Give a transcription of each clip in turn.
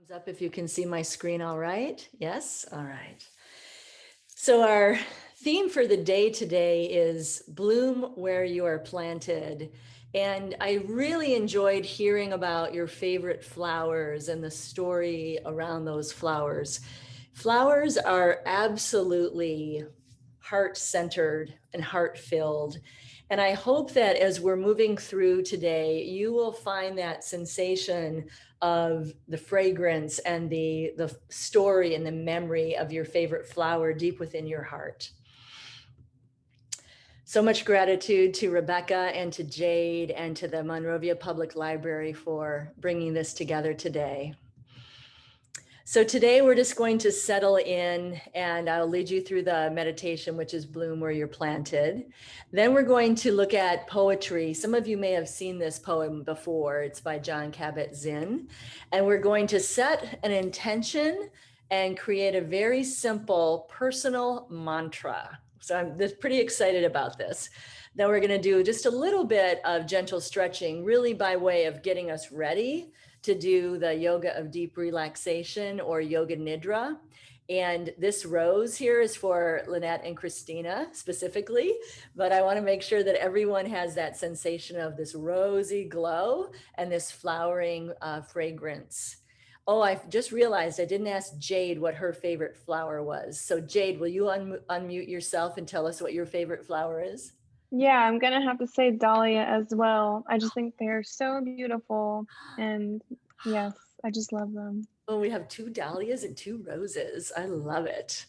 Thumbs up if you can see my screen all right. Yes, all right. So our theme for the day today is bloom where you are planted. And I really enjoyed hearing about your favorite flowers and the story around those flowers. Flowers are absolutely heart-centered and heart-filled. And I hope that as we're moving through today, you will find that sensation of the fragrance and the story and the memory of your favorite flower deep within your heart. So much gratitude to Rebecca and to Jade and to the Monrovia Public Library for bringing this together today. So today we're just going to settle in and I'll lead you through the meditation, which is bloom where you're planted. Then we're going to look at poetry. Some of you may have seen this poem before. It's by John Kabat-Zinn. And we're going to set an intention and create a very simple personal mantra. So I'm just pretty excited about this. Then we're going to do just a little bit of gentle stretching, really by way of getting us ready to do the yoga of deep relaxation or yoga nidra. And this rose here is for Lynette and Christina specifically, but I want to make sure that everyone has that sensation of this rosy glow and this flowering fragrance. Oh, I just realized I didn't ask Jade what her favorite flower was. So Jade, will you unmute yourself and tell us what your favorite flower is? Yeah, I'm gonna have to say dahlia as well. I just think they're so beautiful, and yes, I just love them. Oh, we have 2 dahlias and 2 roses. I love it.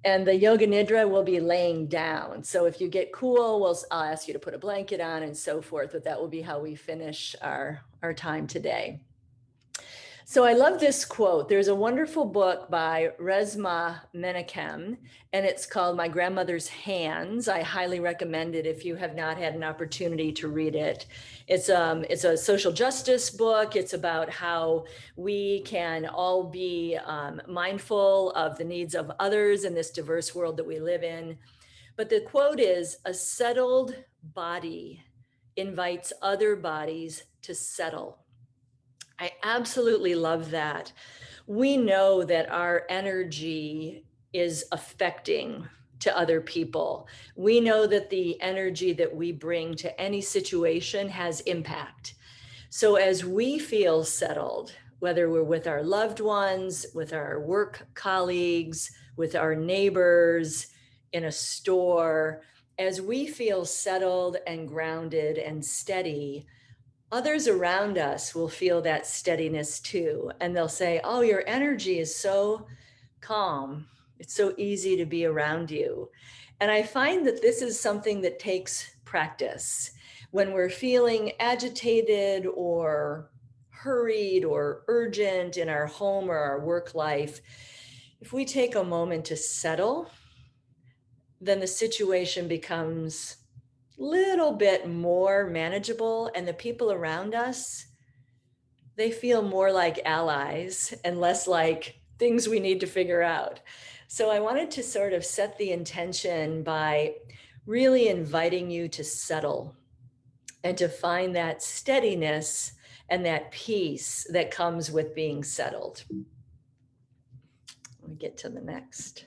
And the yoga nidra will be laying down. So if you get cool, I'll ask you to put a blanket on and so forth, but that will be how we finish our time today. So I love this quote. There's a wonderful book by Resmaa Menakem, and it's called My Grandmother's Hands. I highly recommend it if you have not had an opportunity to read it. It's a social justice book. It's about how we can all be mindful of the needs of others in this diverse world that we live in. But the quote is, "A settled body invites other bodies to settle." I absolutely love that. We know that our energy is affecting to other people. We know that the energy that we bring to any situation has impact. So as we feel settled, whether we're with our loved ones, with our work colleagues, with our neighbors, in a store, as we feel settled and grounded and steady, others around us will feel that steadiness too. And they'll say, oh, your energy is so calm. It's so easy to be around you. And I find that this is something that takes practice. When we're feeling agitated or hurried or urgent in our home or our work life, if we take a moment to settle, then the situation becomes little bit more manageable, and the people around us, they feel more like allies and less like things we need to figure out. So I wanted to sort of set the intention by really inviting you to settle and to find that steadiness and that peace that comes with being settled. Let me get to the next.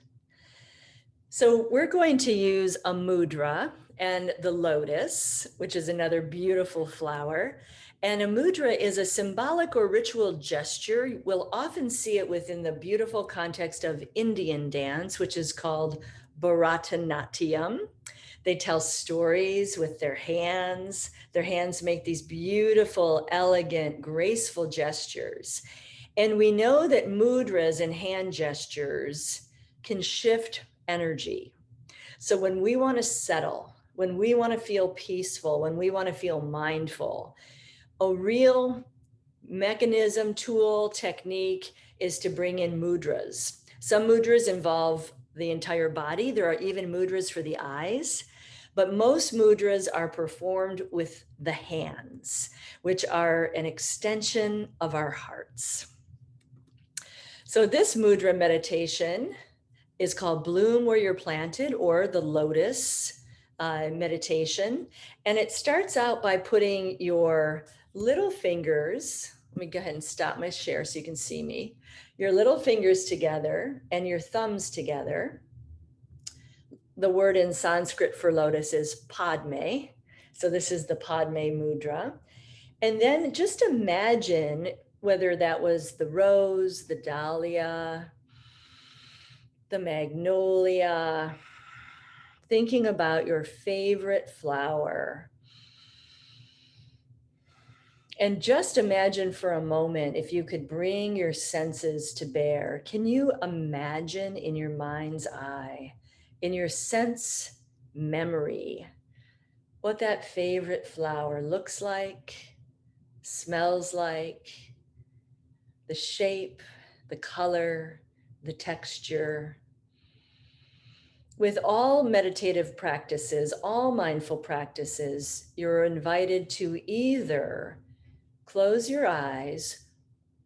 So we're going to use a mudra and the lotus, which is another beautiful flower. And a mudra is a symbolic or ritual gesture. We'll often see it within the beautiful context of Indian dance, which is called Bharatanatyam. They tell stories with their hands. Their hands make these beautiful, elegant, graceful gestures. And we know that mudras and hand gestures can shift energy. So when we want to settle, when we want to feel peaceful, when we want to feel mindful, a real mechanism, tool, technique is to bring in mudras. Some mudras involve the entire body. There are even mudras for the eyes, but most mudras are performed with the hands, which are an extension of our hearts. So this mudra meditation is called Bloom Where You're Planted, or the Lotus meditation. And it starts out by putting your little fingers Let me go ahead and stop my share so you can see me. Your little fingers together and your thumbs together. The word in Sanskrit for lotus is Padme. So this is the Padme Mudra. And then just imagine whether that was the rose, the dahlia, the magnolia, thinking about your favorite flower. And just imagine for a moment if you could bring your senses to bear. Can you imagine in your mind's eye, in your sense memory, what that favorite flower looks like, smells like, the shape, the color, the texture? With all meditative practices, all mindful practices, you're invited to either close your eyes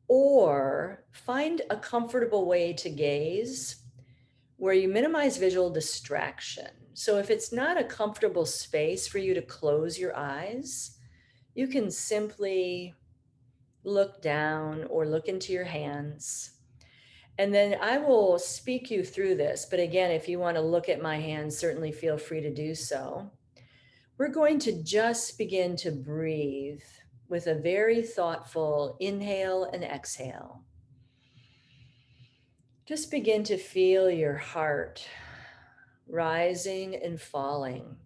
or find a comfortable way to gaze where you minimize visual distraction. So if it's not a comfortable space for you to close your eyes, you can simply look down or look into your hands. And then I will speak you through this. But again, if you want to look at my hands, certainly feel free to do so. We're going to just begin to breathe with a very thoughtful inhale and exhale. Just begin to feel your heart rising and falling.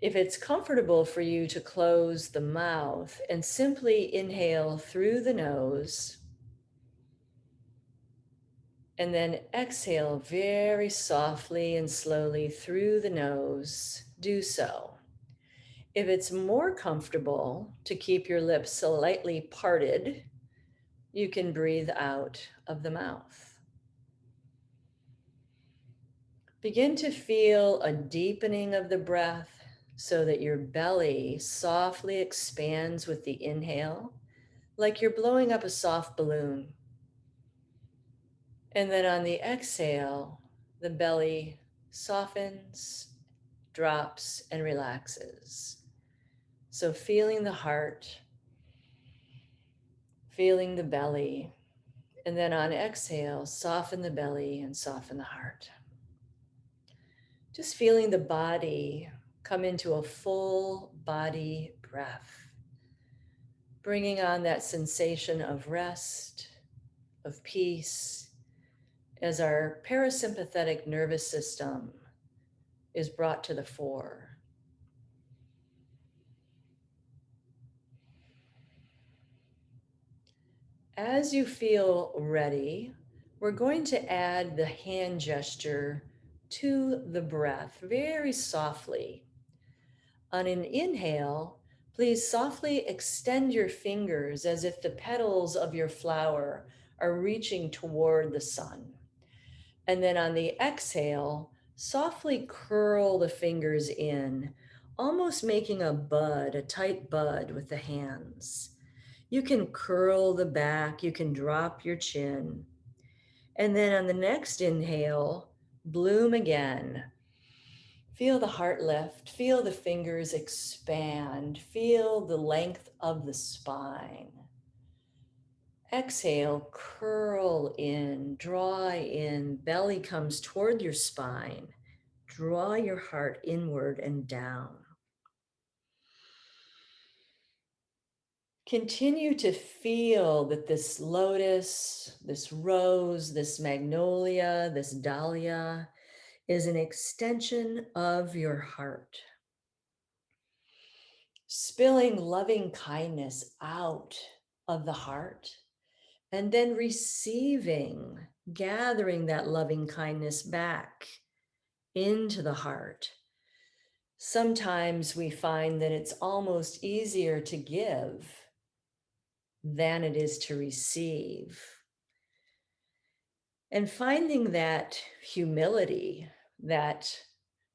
If it's comfortable for you to close the mouth and simply inhale through the nose, and then exhale very softly and slowly through the nose, do so. If it's more comfortable to keep your lips slightly parted, you can breathe out of the mouth. Begin to feel a deepening of the breath so that your belly softly expands with the inhale, like you're blowing up a soft balloon. And then on the exhale, the belly softens, drops, and relaxes. So feeling the heart, feeling the belly, and then on exhale, soften the belly and soften the heart. Just feeling the body come into a full body breath, bringing on that sensation of rest, of peace, as our parasympathetic nervous system is brought to the fore. As you feel ready, we're going to add the hand gesture to the breath very softly. On an inhale, please softly extend your fingers as if the petals of your flower are reaching toward the sun. And then on the exhale, softly curl the fingers in, almost making a bud, a tight bud with the hands. You can curl the back, you can drop your chin. And then on the next inhale, bloom again. Feel the heart lift, feel the fingers expand, feel the length of the spine. Exhale, curl in, draw in, belly comes toward your spine. Draw your heart inward and down. Continue to feel that this lotus, this rose, this magnolia, this dahlia is an extension of your heart. Spilling loving kindness out of the heart and then receiving, gathering that loving kindness back into the heart. Sometimes we find that it's almost easier to give than it is to receive. And finding that humility, that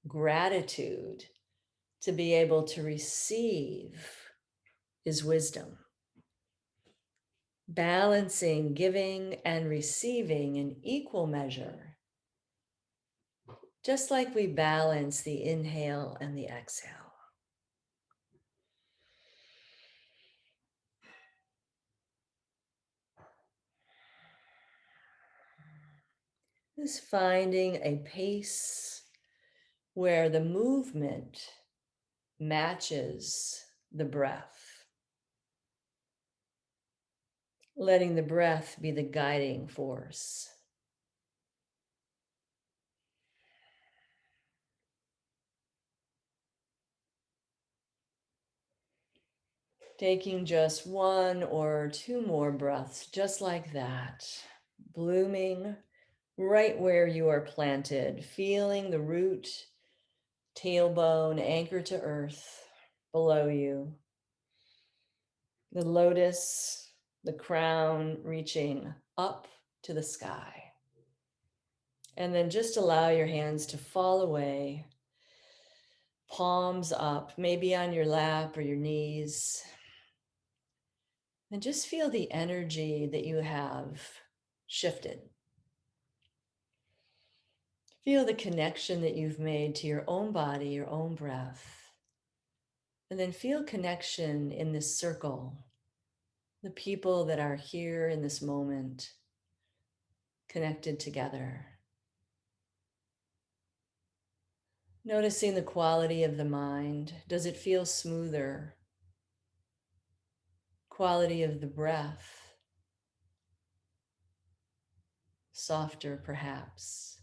gratitude to be able to receive is wisdom. Balancing giving and receiving in equal measure, just like we balance the inhale and the exhale. Just finding a pace where the movement matches the breath, letting the breath be the guiding force. Taking just one or two more breaths, just like that, blooming right where you are planted, feeling the root, tailbone anchor to earth below you, the lotus, the crown reaching up to the sky. And then just allow your hands to fall away, palms up, maybe on your lap or your knees. And just feel the energy that you have shifted. Feel the connection that you've made to your own body, your own breath. And then feel connection in this circle, the people that are here in this moment, connected together. Noticing the quality of the mind. Does it feel smoother? Quality of the breath. Softer, perhaps.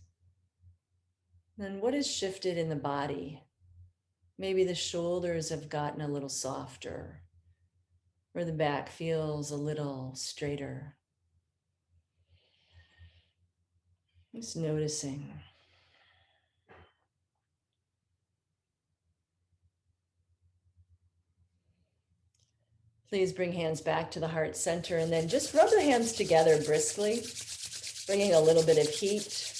Then what has shifted in the body? Maybe the shoulders have gotten a little softer, or the back feels a little straighter. Just noticing. Please bring hands back to the heart center and then just rub the hands together briskly, bringing a little bit of heat.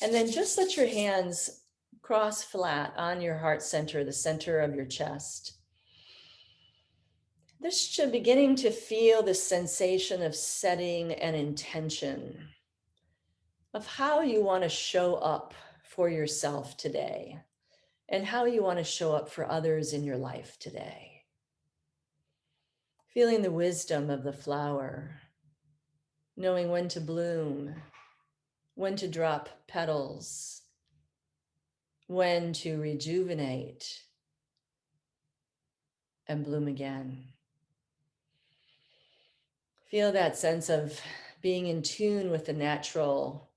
And then just let your hands cross flat on your heart center, the center of your chest. This should beginning to feel the sensation of setting an intention of how you want to show up for yourself today and how you want to show up for others in your life today. Feeling the wisdom of the flower, knowing when to bloom, when to drop petals, when to rejuvenate and bloom again. Feel that sense of being in tune with the natural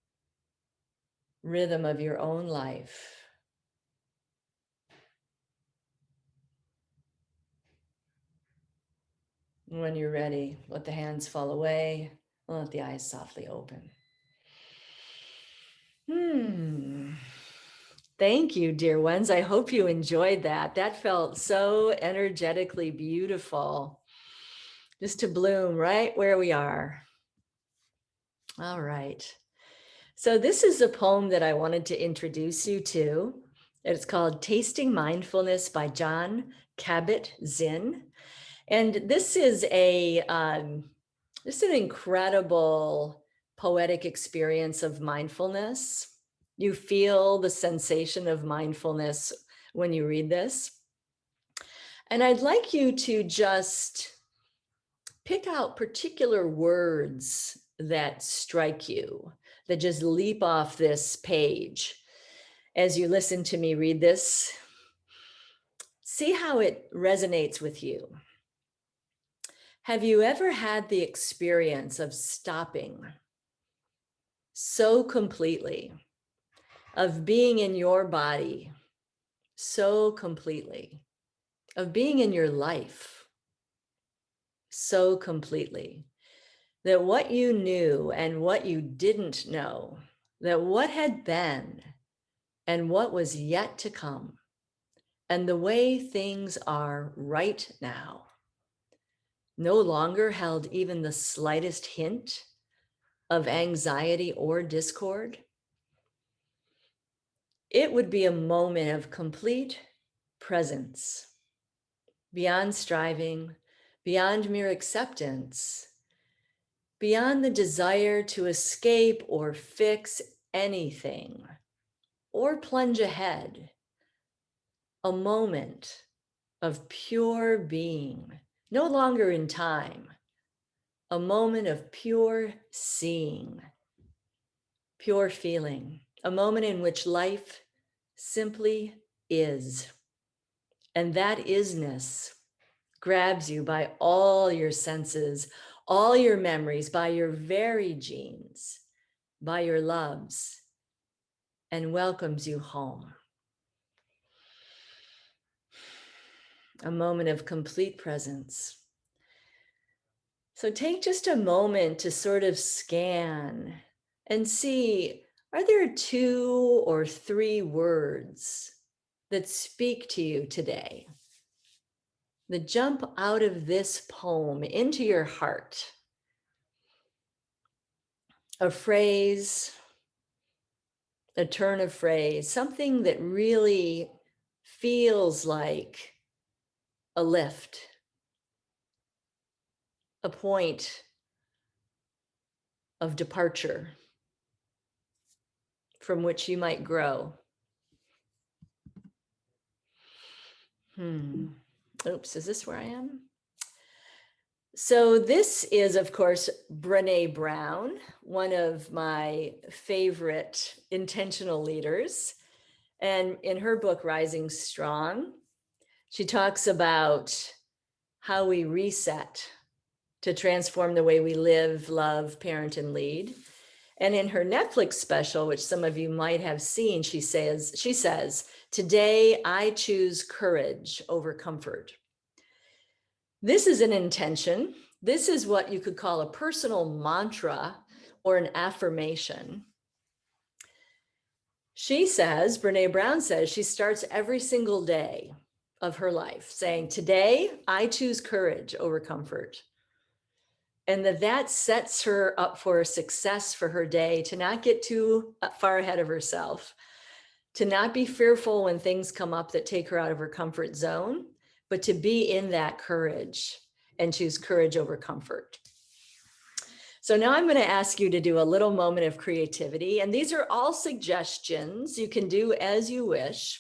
rhythm of your own life. When you're ready, let the hands fall away and let the eyes softly open. Thank you, dear ones. I hope you enjoyed that. That felt so energetically beautiful. Just to bloom right where we are. All right. So this is a poem that I wanted to introduce you to. It's called Tasting Mindfulness by John Kabat-Zinn. And this is an incredible poetic experience of mindfulness. You feel the sensation of mindfulness when you read this. And I'd like you to just pick out particular words that strike you, that just leap off this page. As you listen to me read this, see how it resonates with you. Have you ever had the experience of stopping so completely, of being in your body so completely, of being in your life so completely, that what you knew and what you didn't know, that what had been and what was yet to come, and the way things are right now, no longer held even the slightest hint of anxiety or discord? It would be a moment of complete presence, beyond striving, beyond mere acceptance, beyond the desire to escape or fix anything or plunge ahead. A moment of pure being, no longer in time, a moment of pure seeing, pure feeling, a moment in which life simply is. And that isness grabs you by all your senses, all your memories, by your very genes, by your loves, and welcomes you home. A moment of complete presence. So take just a moment to sort of scan and see, are there 2 or 3 words that speak to you today, that jump out of this poem into your heart? A phrase, a turn of phrase, something that really feels like a lift, a point of departure from which you might grow. Oops, is this where I am? So this is, of course, Brené Brown, one of my favorite intentional leaders. And in her book, Rising Strong, she talks about how we reset to transform the way we live, love, parent, and lead. And in her Netflix special, which some of you might have seen, she says, today I choose courage over comfort. This is an intention. This is what you could call a personal mantra or an affirmation. She says, Brené Brown says, she starts every single day of her life saying, today I choose courage over comfort. And that sets her up for success for her day, to not get too far ahead of herself, to not be fearful when things come up that take her out of her comfort zone, but to be in that courage and choose courage over comfort. So now I'm going to ask you to do a little moment of creativity. And these are all suggestions. You can do as you wish.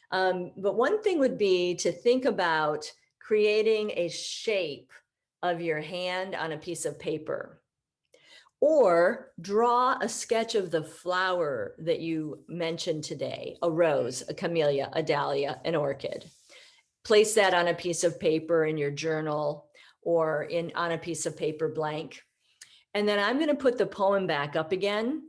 But one thing would be to think about creating a shape of your hand on a piece of paper, or draw a sketch of the flower that you mentioned today, a rose, a camellia, a dahlia, an orchid. Place that on a piece of paper in your journal or on a piece of paper blank. And then I'm going to put the poem back up again.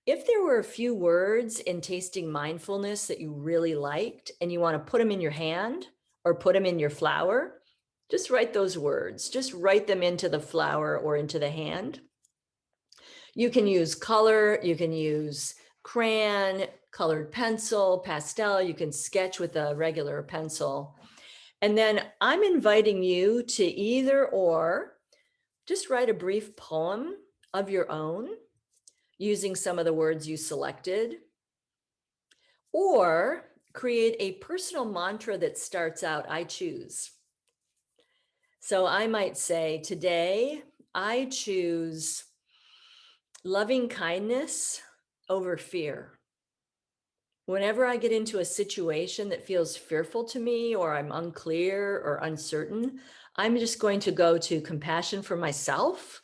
If there were a few words in Tasting Mindfulness that you really liked and you want to put them in your hand or put them in your flower, just write those words. Just write them into the flower or into the hand. You can use color, you can use crayon, colored pencil, pastel, you can sketch with a regular pencil. And then I'm inviting you to either or just write a brief poem of your own using some of the words you selected, or create a personal mantra that starts out, I choose. So I might say, today I choose loving kindness over fear. Whenever I get into a situation that feels fearful to me, or I'm unclear or uncertain, I'm just going to go to compassion for myself,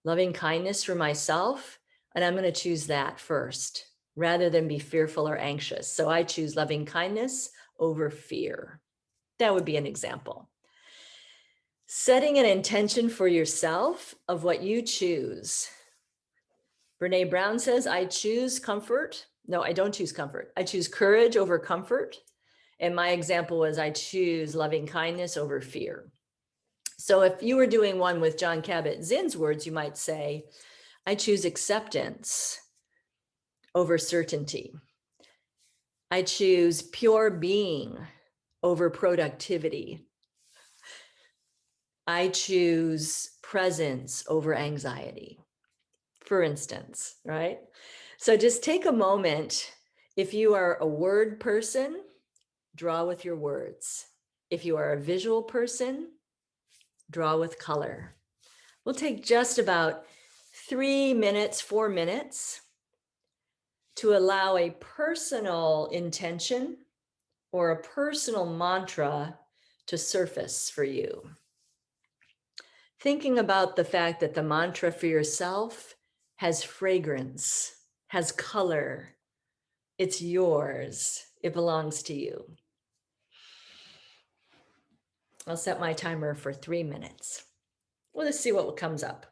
loving kindness for myself, and I'm going to choose that first rather than be fearful or anxious. So I choose loving kindness over fear. That would be an example. Setting an intention for yourself of what you choose. Brené Brown says, I choose comfort. No, I don't choose comfort. I choose courage over comfort. And my example was, I choose loving kindness over fear. So if you were doing one with Jon Kabat-Zinn's words, you might say, I choose acceptance over certainty. I choose pure being over productivity. I choose presence over anxiety, for instance, right? So just take a moment. If you are a word person, draw with your words. If you are a visual person, draw with color. We'll take just about 3 minutes, 4 minutes to allow a personal intention or a personal mantra to surface for you. Thinking about the fact that the mantra for yourself has fragrance. has color. It's yours. It belongs to you. I'll set my timer for 3 minutes. We'll just see what comes up.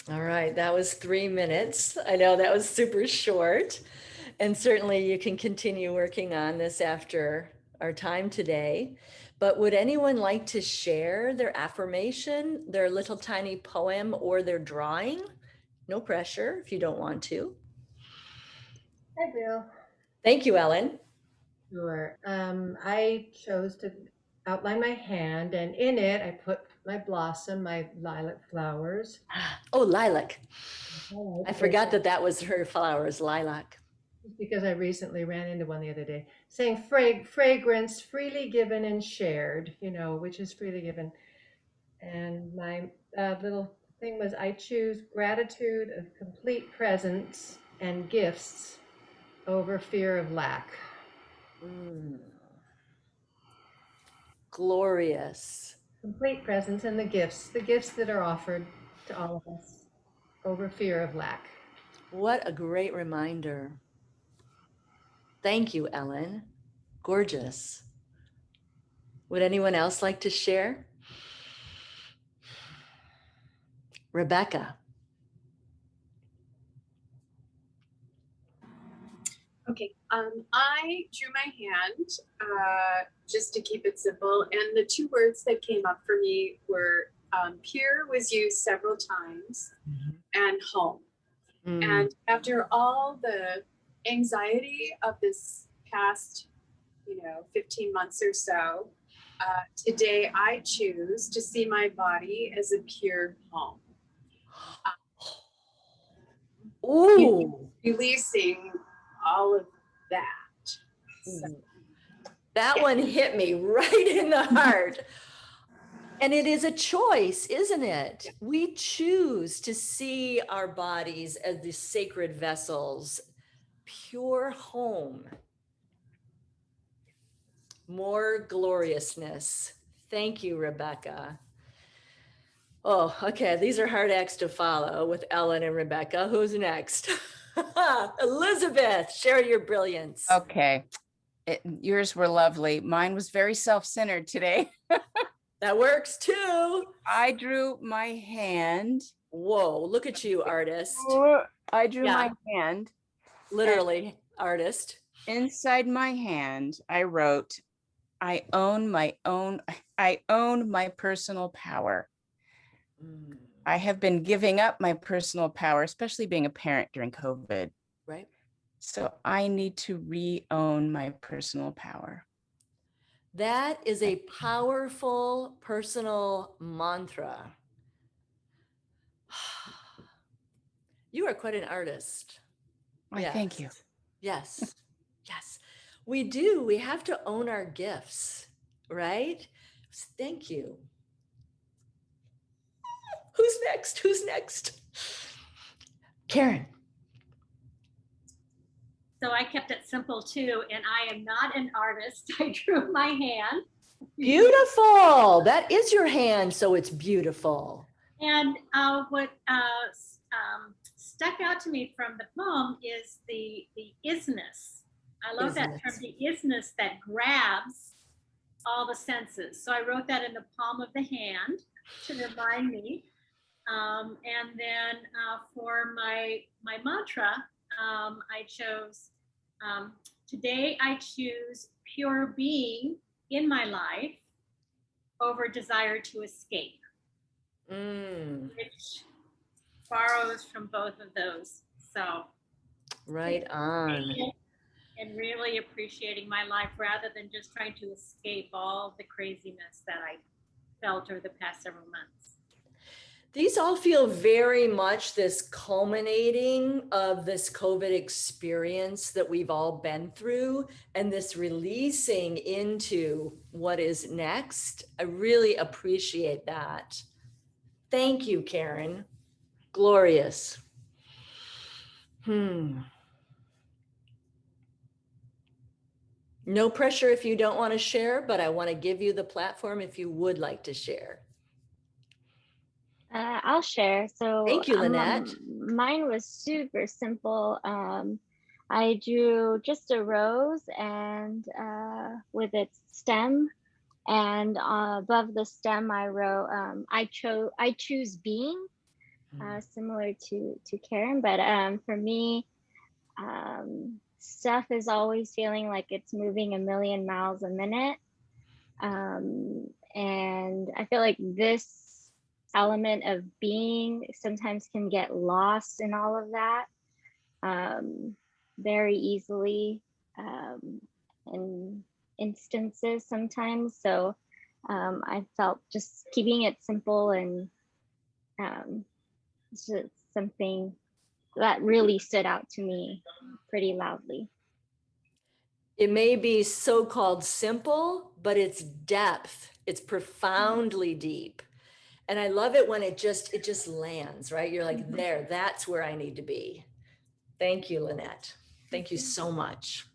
All right, that was 3 minutes. I know that was super short. And certainly you can continue working on this after our time today. But would anyone like to share their affirmation, their little tiny poem, or their drawing? No pressure if you don't want to. I will. Thank you, Ellen. Sure. I chose to outline my hand, and in it, I put my blossom, my lilac flowers. Oh, lilac. I Highlights, forgot that that was her flowers, lilac. just because I recently ran into one the other day, saying fragrance freely given and shared, which is freely given. And my little thing was I choose gratitude of complete presence and gifts over fear of lack. Mm. Glorious. Complete presence and the gifts that are offered to all of us over fear of lack. What a great reminder. Thank you, Ellen. Gorgeous. Would anyone else like to share? Rebecca. Okay, I drew my hand just to keep it simple, and the two words that came up for me were pure was used several times, and home. Mm. And after all the anxiety of this past, 15 months or so, today I choose to see my body as a pure home. Ooh, Releasing all of that. So, that one hit me right in the heart. And it is a choice, isn't it? We choose to see our bodies as the sacred vessels, pure home, more gloriousness. Thank you, Rebecca. Oh, okay. These are hard acts to follow with Ellen and Rebecca. Who's next? Elizabeth, share your brilliance. Okay. Yours were lovely. Mine was very self-centered today. That works too. I drew my hand. Whoa, look at you, artist. I drew Yeah. my hand. Literally, artist. Inside my hand, I wrote, I own my personal power. Mm, I have been giving up my personal power, especially being a parent during COVID. right? So I need to re-own my personal power. That is a powerful personal mantra. You are quite an artist. Why, thank you. Yes. Yes. We do. We have to own our gifts, right? Thank you. Who's next? Who's next? Karen. So I kept it simple too, and I am not an artist. I drew my hand. Beautiful. That is your hand, so it's beautiful. And what stuck out to me from the poem is the isness. I love that term, the isness that grabs all the senses. So I wrote that in the palm of the hand to remind me. And then for my mantra, I chose, today I choose pure being in my life over desire to escape, which borrows from both of those. So right on. And really appreciating my life rather than just trying to escape all the craziness that I felt over the past several months. These all feel very much this culminating of this COVID experience that we've all been through and this releasing into what is next. I really appreciate that. Thank you, Karen. Glorious. No pressure if you don't want to share, but I want to give you the platform if you would like to share. I'll share. So thank you, Lynette. Mine was super simple. I drew just a rose and with its stem, and above the stem I wrote, I choose being, similar to Karen, but for me, stuff is always feeling like it's moving a million miles a minute, and I feel like this element of being sometimes can get lost in all of that very easily in instances sometimes. So I felt just keeping it simple and it's just something that really stood out to me pretty loudly. It may be so-called simple, but it's depth. It's profoundly deep. And I love it when it just lands, right? You're like, there, that's where I need to be. Thank you, Lynette. Thank you so much.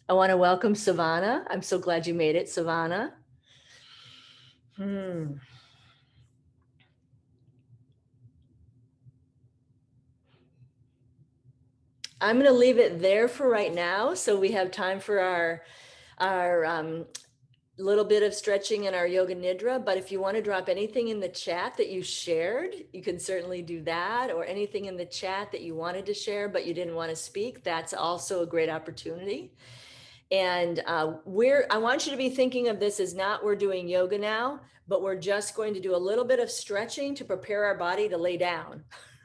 I want to welcome Savannah. I'm so glad you made it, Savannah. I'm going to leave it there for right now, so we have time for our little bit of stretching in our yoga nidra. But if you want to drop anything in the chat that you shared, you can certainly do that, or anything in the chat that you wanted to share but you didn't want to speak, that's also a great opportunity. And I want you to be thinking of this as not we're doing yoga now, but we're just going to do a little bit of stretching to prepare our body to lay down,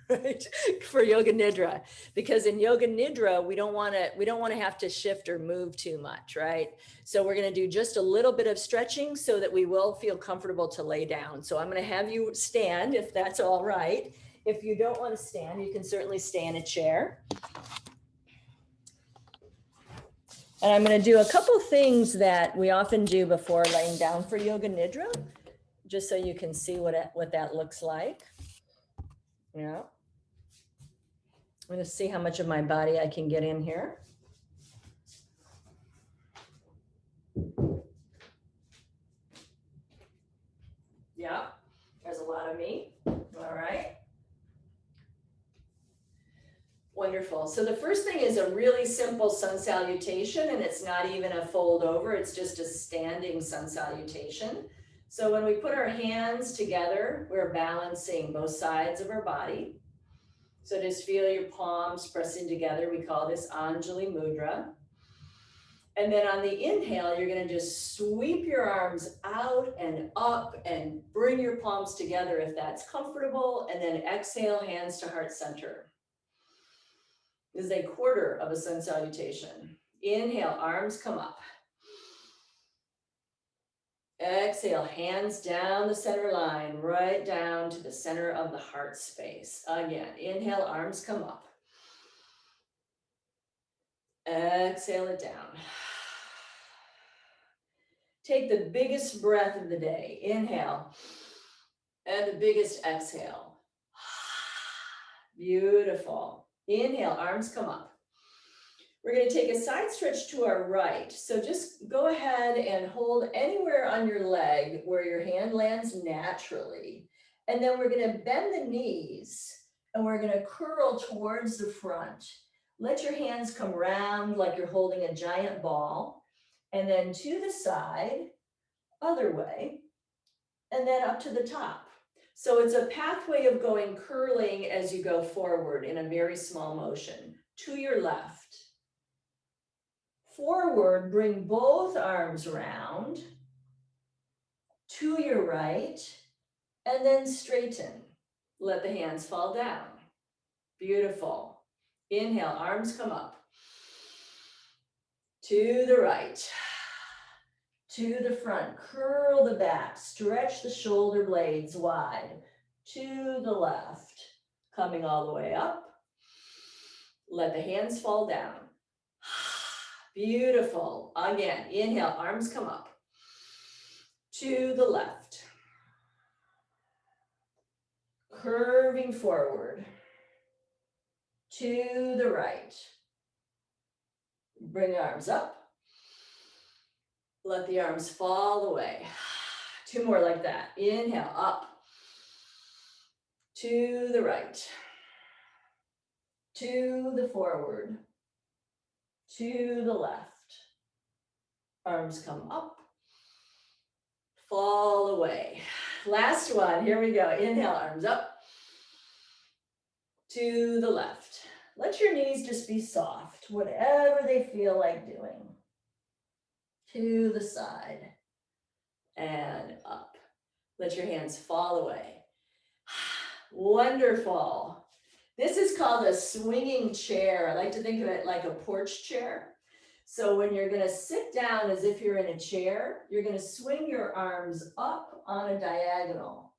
right? For yoga nidra, because in yoga nidra, we don't want to have to shift or move too much, right? So we're going to do just a little bit of stretching so that we will feel comfortable to lay down. So I'm going to have you stand if that's all right. If you don't want to stand, you can certainly stay in a chair. And I'm going to do a couple things that we often do before laying down for yoga nidra, just so you can see what that looks like. Yeah. I'm going to see how much of my body I can get in here. Yeah, there's a lot of me. All right. Wonderful. So the first thing is a really simple sun salutation, and it's not even a fold over. It's just a standing sun salutation. So when we put our hands together, we're balancing both sides of our body. So just feel your palms pressing together. We call this Anjali Mudra. And then on the inhale, you're going to just sweep your arms out and up and bring your palms together if that's comfortable. And then exhale, hands to heart center. This is a quarter of a sun salutation. Inhale, arms come up. Exhale, hands down the center line, right down to the center of the heart space. Again, inhale, arms come up. Exhale it down. Take the biggest breath of the day. Inhale. And the biggest exhale. Beautiful. Inhale, arms come up. We're going to take a side stretch to our right. So just go ahead and hold anywhere on your leg where your hand lands naturally. And then we're going to bend the knees and we're going to curl towards the front. Let your hands come round like you're holding a giant ball. And then to the side, other way, and then up to the top. So it's a pathway of going curling as you go forward in a very small motion. To your left. Forward, bring both arms around. To your right, and then straighten. Let the hands fall down. Beautiful. Inhale, arms come up. To the right. To the front, curl the back, stretch the shoulder blades wide. To the left, coming all the way up. Let the hands fall down. Beautiful. Again, inhale, arms come up. To the left. Curving forward. To the right. Bring the arms up. Let the arms fall away. Two more like that. Inhale, up. To the right. To the forward. To the left. Arms come up. Fall away. Last one. Here we go. Inhale, arms up. To the left. Let your knees just be soft, whatever they feel like doing. To the side and up. Let your hands fall away. Wonderful. This is called a swinging chair. I like to think of it like a porch chair. So when you're going to sit down as if you're in a chair, you're going to swing your arms up on a diagonal.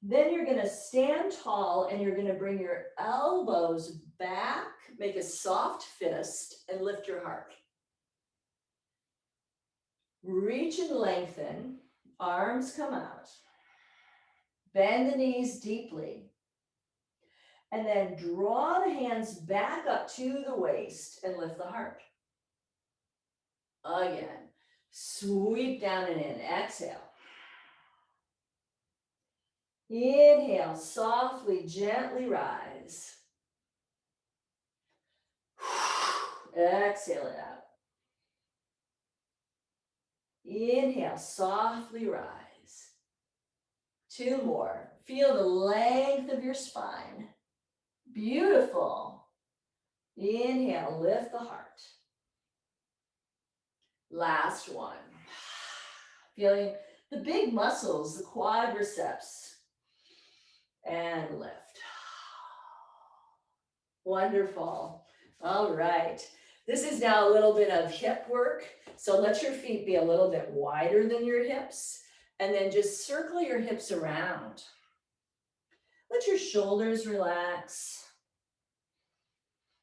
Then you're going to stand tall and you're going to bring your elbows back, make a soft fist, and lift your heart. Reach and lengthen, arms come out. Bend the knees deeply. And then draw the hands back up to the waist and lift the heart. Again, sweep down and in, exhale. Inhale, softly, gently rise. Exhale it out. Inhale, softly rise. Two more. Feel the length of your spine. Beautiful. Inhale, lift the heart. Last one. Feeling the big muscles, the quadriceps, and lift. Wonderful. All right. This is now a little bit of hip work. So let your feet be a little bit wider than your hips, and then just circle your hips around. Let your shoulders relax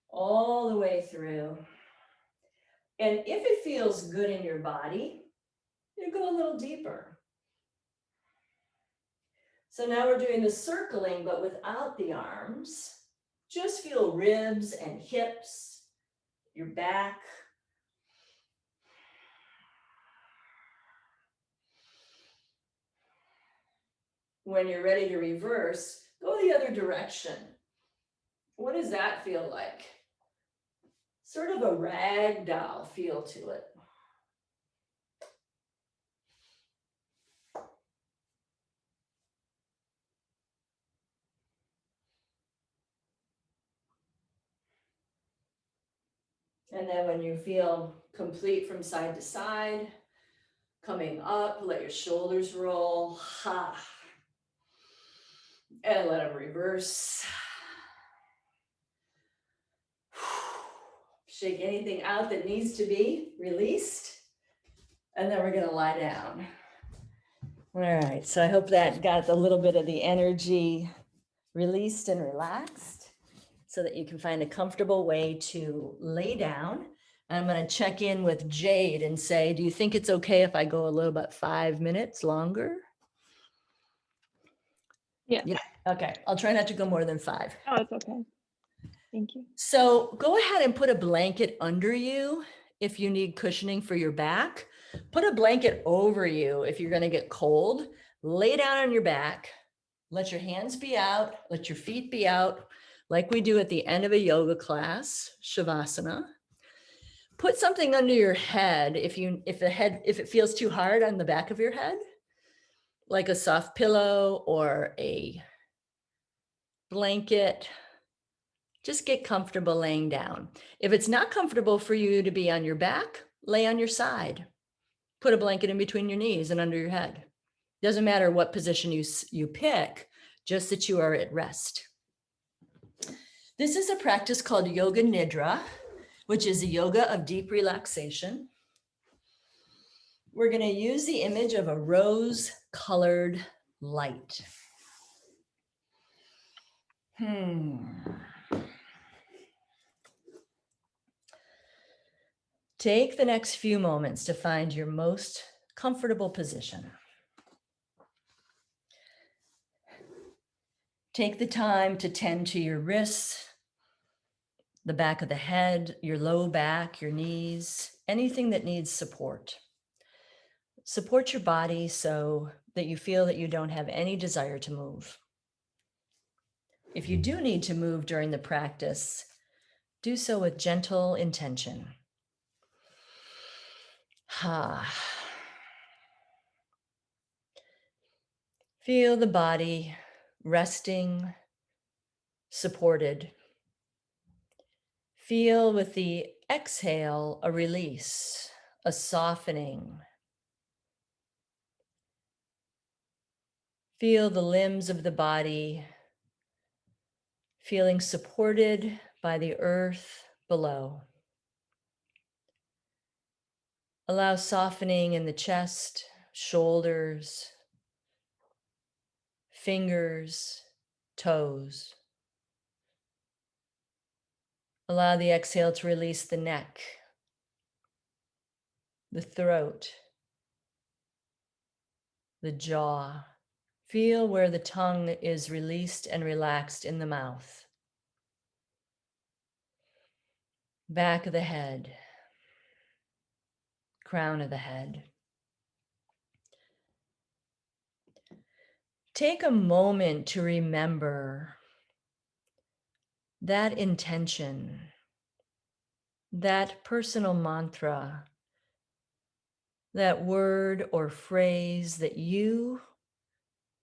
all the way through. And if it feels good in your body, you go a little deeper. So now we're doing the circling, but without the arms. Just feel ribs and hips, your back. When you're ready to reverse, go the other direction. What does that feel like? Sort of a rag doll feel to it. And then when you feel complete from side to side, coming up, let your shoulders roll. Ha. And let them reverse. Shake anything out that needs to be released. And then we're going to lie down. All right, so I hope that got a little bit of the energy released and relaxed so that you can find a comfortable way to lay down. I'm going to check in with Jade and say, do you think it's okay if I go a little bit 5 minutes longer? Yeah. Okay, I'll try not to go more than 5. Oh, it's okay. Thank you. So go ahead and put a blanket under you if you need cushioning for your back. Put a blanket over you if you're going to get cold. Lay down on your back. Let your hands be out. Let your feet be out, like we do at the end of a yoga class, Shavasana. Put something under your head if it feels too hard on the back of your head, like a soft pillow or a blanket. Just get comfortable laying down. If it's not comfortable for you to be on your back, lay on your side. Put a blanket in between your knees and under your head. Doesn't matter what position you pick, just that you are at rest. This is a practice called Yoga Nidra, which is a yoga of deep relaxation. We're going to use the image of a rose-colored light. Take the next few moments to find your most comfortable position. Take the time to tend to your wrists, the back of the head, your low back, your knees, anything that needs support. Support your body so that you feel that you don't have any desire to move. If you do need to move during the practice, do so with gentle intention. Feel the body resting, supported. Feel with the exhale a release, a softening. Feel the limbs of the body feeling supported by the earth below. Allow softening in the chest, shoulders, fingers, toes. Allow the exhale to release the neck, the throat, the jaw. Feel where the tongue is released and relaxed in the mouth. Back of the head, crown of the head. Take a moment to remember that intention, that personal mantra, that word or phrase that you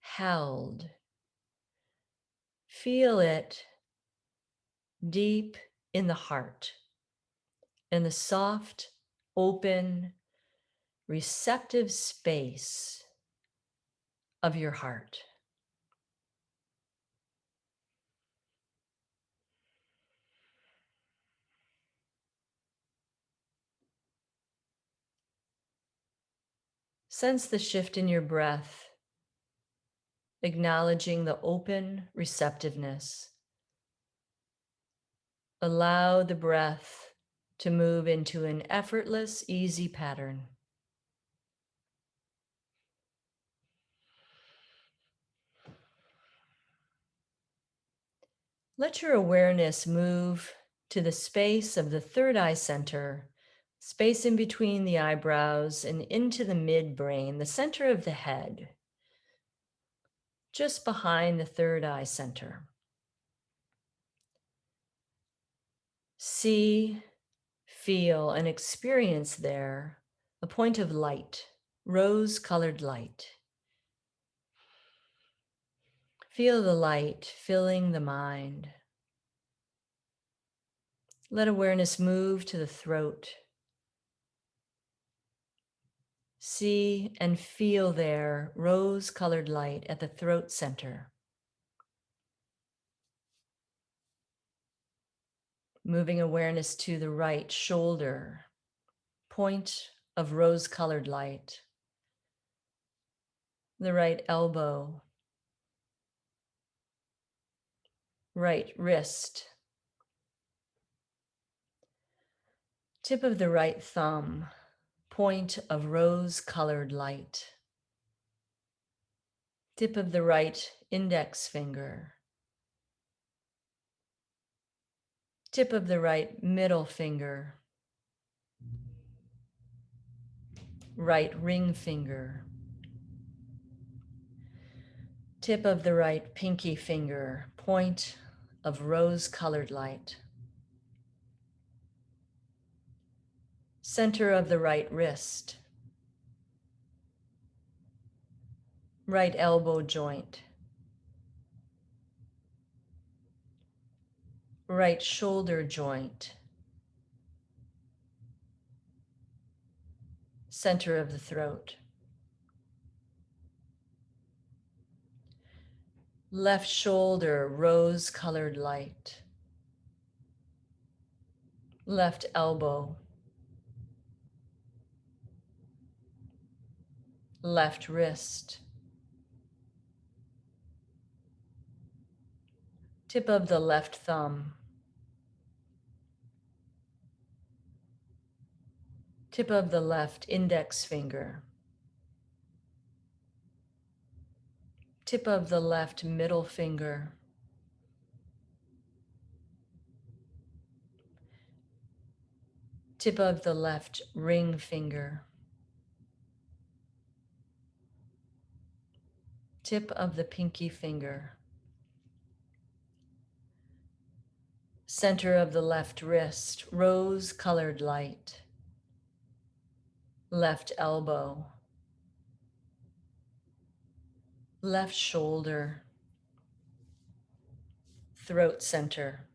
held. Feel it deep in the heart, in the soft, open, receptive space of your heart. Sense the shift in your breath, acknowledging the open receptiveness. Allow the breath to move into an effortless, easy pattern. Let your awareness move to the space of the third eye center, space in between the eyebrows and into the midbrain, the center of the head, just behind the third eye center. See, feel, and experience there a point of light, rose-colored light. Feel the light filling the mind. Let awareness move to the throat. See and feel there rose-colored light at the throat center. Moving awareness to the right shoulder, point of rose-colored light. The right elbow, right wrist, tip of the right thumb, point of rose-colored light. Tip of the right index finger. Tip of the right middle finger. Right ring finger. Tip of the right pinky finger, point of rose-colored light. Center of the right wrist. Right elbow joint. Right shoulder joint. Center of the throat. Left shoulder, rose-colored light. Left elbow. Left wrist. Tip of the left thumb. Tip of the left index finger. Tip of the left middle finger. Tip of the left ring finger. Tip of the pinky finger. Center of the left wrist, rose-colored light. Left elbow. Left shoulder. Throat center.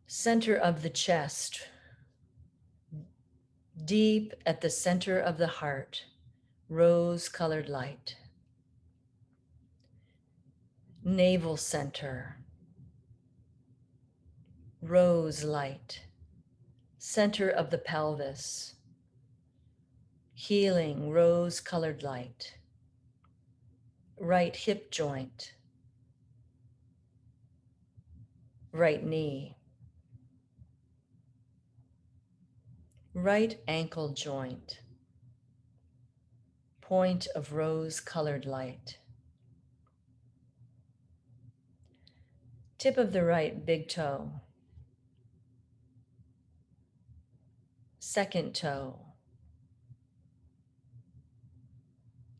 Center of the chest. Deep at the center of the heart, rose-colored light. Navel center. Rose light. Center of the pelvis. Healing rose-colored light. Right hip joint. Right knee. Right ankle joint. Point of rose-colored light. Tip of the right big toe. Second toe.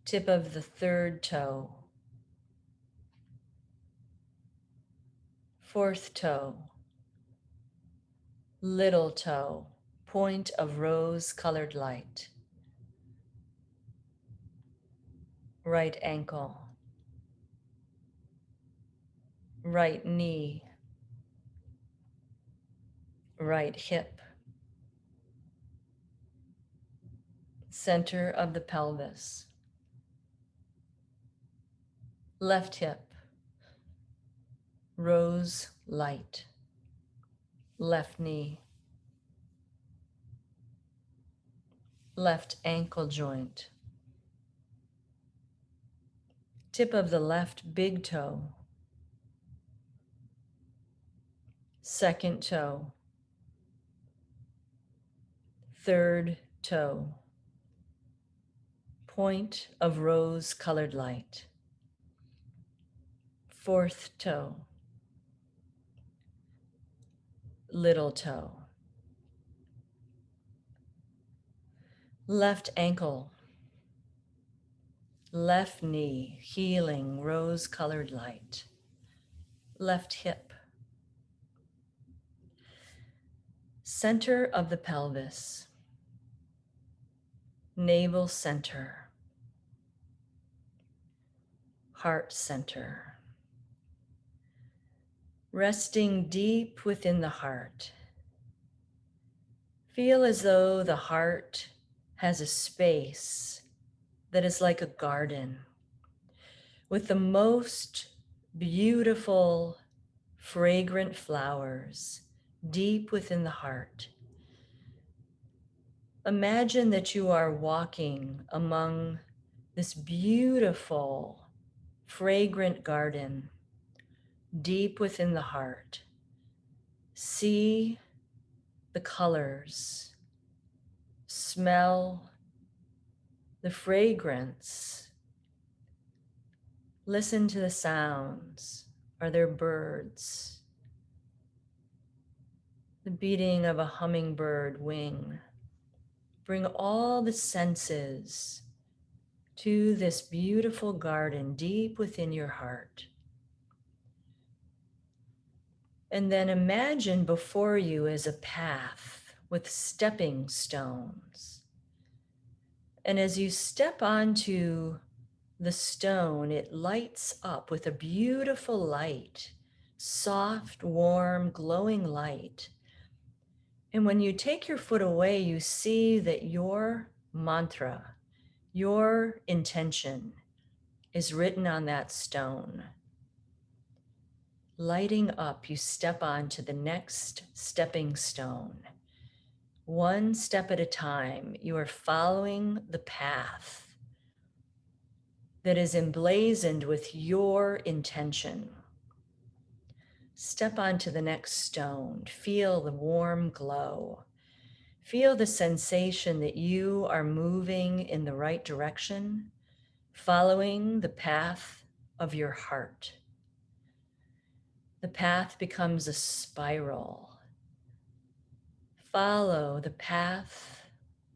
Tip of the third toe. Fourth toe. Little toe. Point of rose-colored light. Right ankle. Right knee. Right hip. center of the pelvis, left hip, rose light, left knee, left ankle joint, tip of the left big toe, second toe, third toe, point of rose colored light, fourth toe, little toe, left ankle, left knee, healing rose colored light, left hip, center of the pelvis, navel center, heart center, resting deep within the heart. Feel as though the heart has a space that is like a garden with the most beautiful, fragrant flowers deep within the heart. Imagine that you are walking among this beautiful, fragrant garden deep within the heart. See the colors, smell the fragrance, listen to the sounds. Are there birds? The beating of a hummingbird wing. Bring all the senses to this beautiful garden deep within your heart. And then imagine before you is a path with stepping stones. And as you step onto the stone, it lights up with a beautiful light, soft, warm, glowing light. And when you take your foot away, you see that your mantra, your intention is written on that stone. Lighting up, you step on to the next stepping stone. One step at a time, you are following the path that is emblazoned with your intention. Step onto the next stone. Feel the warm glow. Feel the sensation that you are moving in the right direction, following the path of your heart. The path becomes a spiral. Follow the path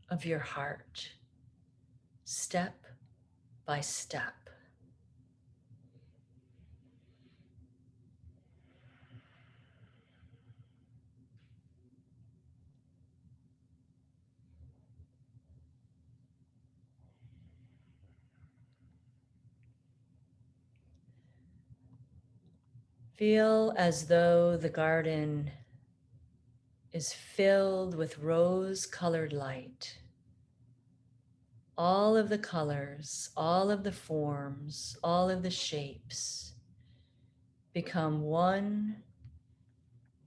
of your heart, step by step. Feel as though the garden is filled with rose-colored light. All of the colors, all of the forms, all of the shapes become one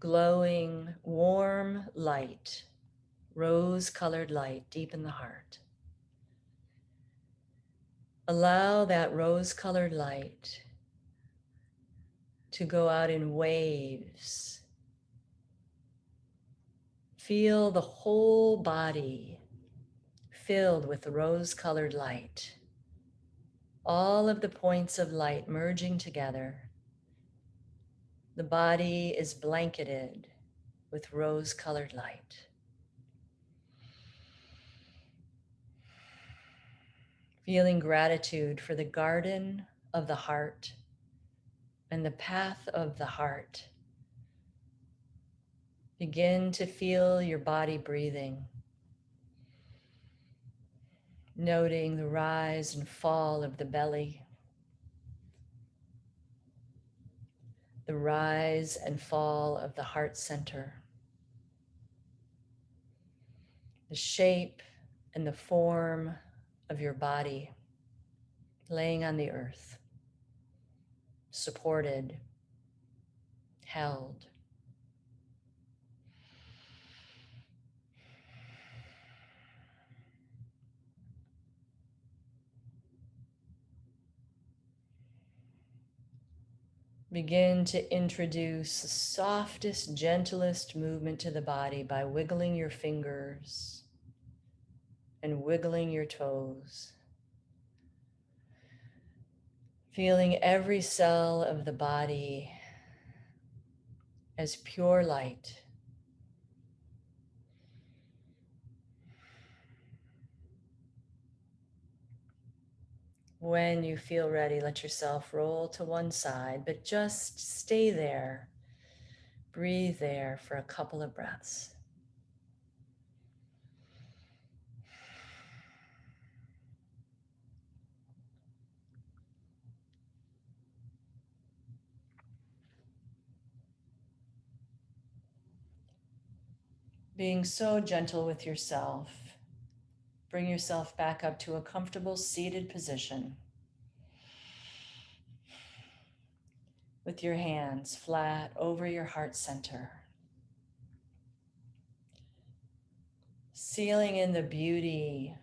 glowing, warm light, rose-colored light deep in the heart. Allow that rose-colored light to go out in waves. Feel the whole body filled with rose-colored light. All of the points of light merging together. The body is blanketed with rose-colored light. Feeling gratitude for the garden of the heart and the path of the heart. Begin to feel your body breathing, noting the rise and fall of the belly, the rise and fall of the heart center, the shape and the form of your body laying on the earth, supported, held. Begin to introduce the softest, gentlest movement to the body by wiggling your fingers and wiggling your toes. Feeling every cell of the body as pure light. When you feel ready, let yourself roll to one side, but just stay there. Breathe there for a couple of breaths. Being so gentle with yourself, bring yourself back up to a comfortable seated position with your hands flat over your heart center. Sealing in the beauty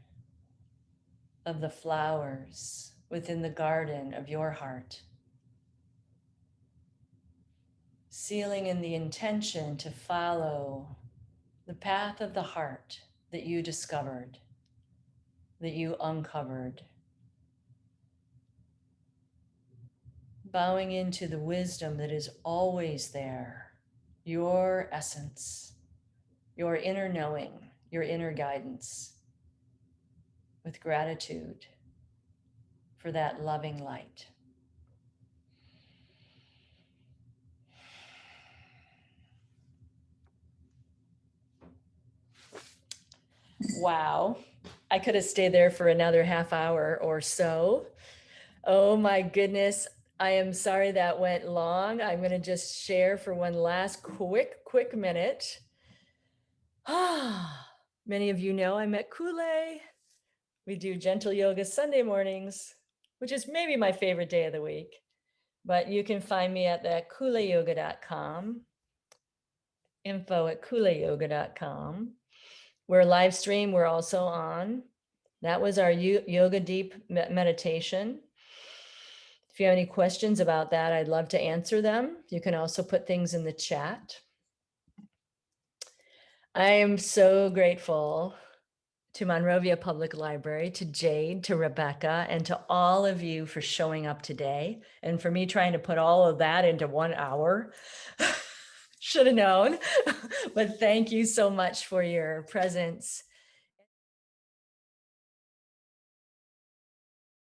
of the flowers within the garden of your heart. Sealing in the intention to follow the path of the heart that you discovered, that you uncovered. Bowing into the wisdom that is always there, your essence, your inner knowing, your inner guidance, with gratitude for that loving light. Wow, I could have stayed there for another half hour or so. Oh my goodness, I am sorry that went long. I'm going to just share for one last quick minute. Many of you know I met Kule. We do gentle yoga Sunday mornings, which is maybe my favorite day of the week. But you can find me at that kuleyoga.com, info@kuleyoga.com. We're live stream, we're also on. That was our yoga deep meditation. If you have any questions about that, I'd love to answer them. You can also put things in the chat. I am so grateful to Monrovia Public Library, to Jade, to Rebecca, and to all of you for showing up today and for me trying to put all of that into 1 hour. Should have known, but thank you so much for your presence